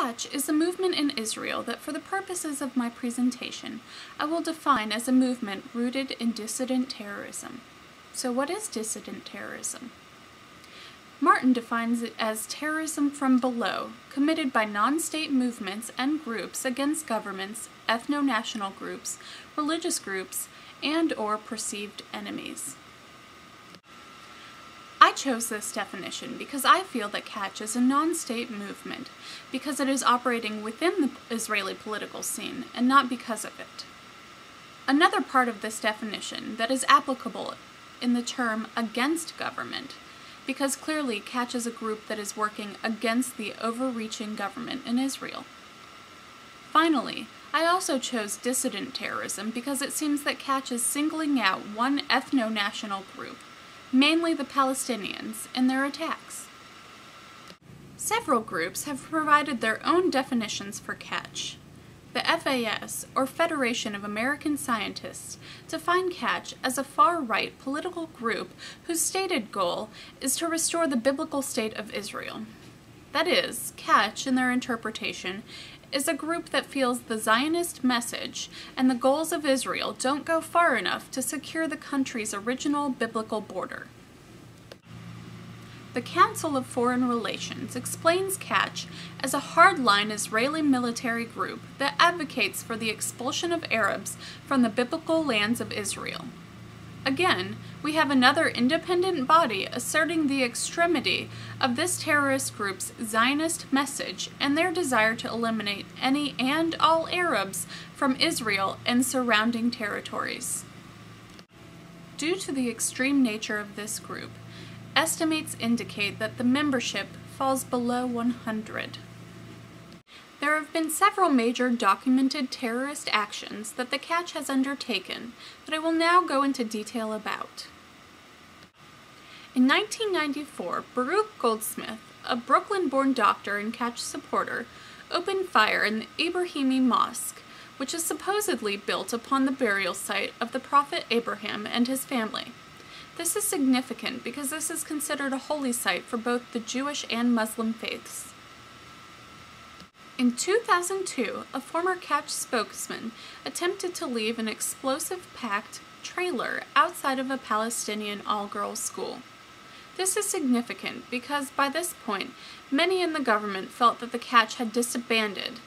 Kach is a movement in Israel that, for the purposes of my presentation, I will define as a movement rooted in dissident terrorism. So what is dissident terrorism? Martin defines it as terrorism from below, committed by non-state movements and groups against governments, ethno-national groups, religious groups, and/or perceived enemies. I chose this definition because I feel that Kach is a non-state movement, because it is operating within the Israeli political scene, and not because of it. Another part of this definition that is applicable in the term against government, because clearly Kach is a group that is working against the overreaching government in Israel. Finally, I also chose dissident terrorism because it seems that Kach is singling out one ethno-national group, mainly the Palestinians, in their attacks. Several groups have provided their own definitions for Kach. The FAS, or Federation of American Scientists, define Kach as a far-right political group whose stated goal is to restore the biblical state of Israel. That is, Kach, in their interpretation, is a group that feels the Zionist message and the goals of Israel don't go far enough to secure the country's original biblical border. The Council of Foreign Relations explains Kach as a hardline Israeli military group that advocates for the expulsion of Arabs from the biblical lands of Israel. Again, we have another independent body asserting the extremity of this terrorist group's Zionist message and their desire to eliminate any and all Arabs from Israel and surrounding territories. Due to the extreme nature of this group, estimates indicate that the membership falls below 100. There have been several major documented terrorist actions that the Kach has undertaken that I will now go into detail about. In 1994, Baruch Goldsmith, a Brooklyn-born doctor and Kach supporter, opened fire in the Ibrahimi Mosque, which is supposedly built upon the burial site of the Prophet Abraham and his family. This is significant because this is considered a holy site for both the Jewish and Muslim faiths. In 2002, a former Kach spokesman attempted to leave an explosive-packed trailer outside of a Palestinian all-girls school. This is significant because by this point, many in the government felt that the Kach had disbanded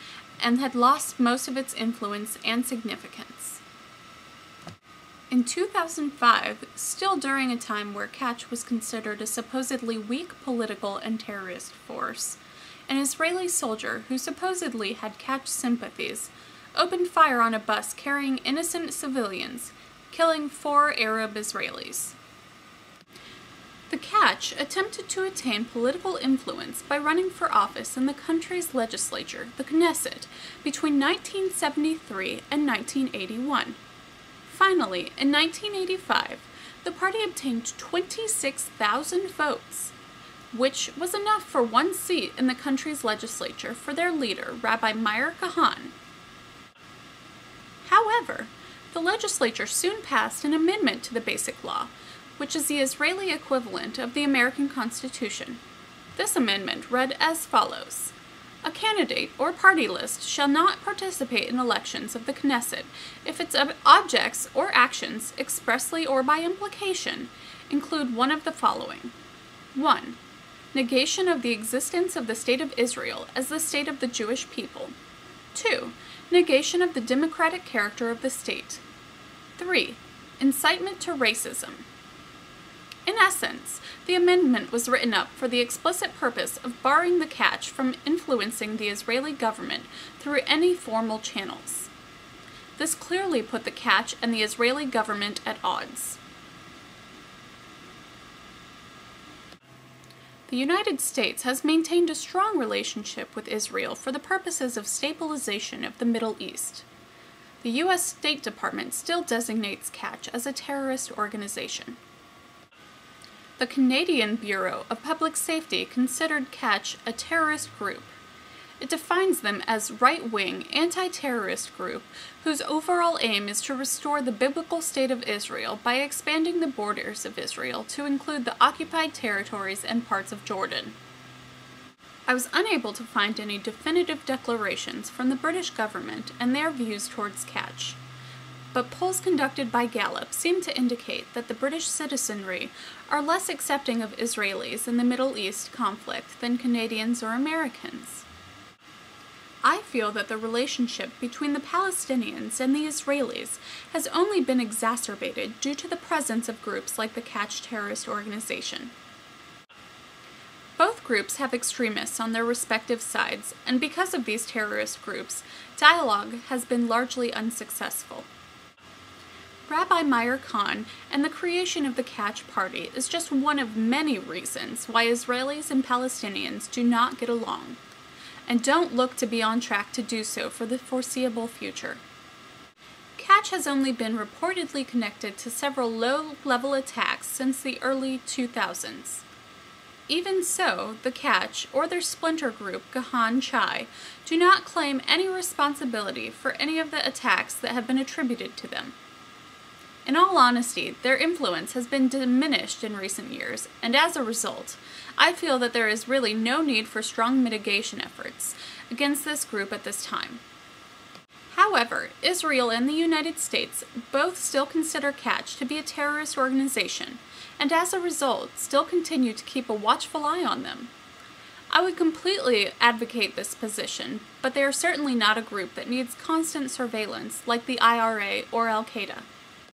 and had lost most of its influence and significance. In 2005, still during a time where Kach was considered a supposedly weak political and terrorist force, an Israeli soldier who supposedly had Kach sympathies opened fire on a bus carrying innocent civilians, killing 4 Arab Israelis. The Kach attempted to attain political influence by running for office in the country's legislature, the Knesset, between 1973 and 1981. Finally, in 1985, the party obtained 26,000 votes, which was enough for one seat in the country's legislature for their leader, Rabbi Meir Kahan. However, the legislature soon passed an amendment to the Basic Law, which is the Israeli equivalent of the American Constitution. This amendment read as follows: a candidate or party list shall not participate in elections of the Knesset if its objects or actions, expressly or by implication, include one of the following. 1. Negation of the existence of the State of Israel as the state of the Jewish people. 2. Negation of the democratic character of the state. 3. Incitement to racism. In essence, the amendment was written up for the explicit purpose of barring the Kach from influencing the Israeli government through any formal channels. This clearly put the Kach and the Israeli government at odds. The United States has maintained a strong relationship with Israel for the purposes of stabilization of the Middle East. The U.S. State Department still designates Kach as a terrorist organization. The Canadian Bureau of Public Safety considered Kach a terrorist group. It defines them as right-wing, anti-terrorist group whose overall aim is to restore the biblical state of Israel by expanding the borders of Israel to include the occupied territories and parts of Jordan. I was unable to find any definitive declarations from the British government and their views towards Kach, but polls conducted by Gallup seem to indicate that the British citizenry are less accepting of Israelis in the Middle East conflict than Canadians or Americans. I feel that the relationship between the Palestinians and the Israelis has only been exacerbated due to the presence of groups like the Kach terrorist organization. Both groups have extremists on their respective sides, and because of these terrorist groups, dialogue has been largely unsuccessful. Rabbi Meir Kahn and the creation of the Kach Party is just one of many reasons why Israelis and Palestinians do not get along, and don't look to be on track to do so for the foreseeable future. Kach has only been reportedly connected to several low-level attacks since the early 2000s. Even so, the Kach, or their splinter group, Gahan Chai, do not claim any responsibility for any of the attacks that have been attributed to them. In all honesty, their influence has been diminished in recent years, and as a result, I feel that there is really no need for strong mitigation efforts against this group at this time. However, Israel and the United States both still consider Kach to be a terrorist organization, and as a result, still continue to keep a watchful eye on them. I would completely advocate this position, but they are certainly not a group that needs constant surveillance like the IRA or Al-Qaeda.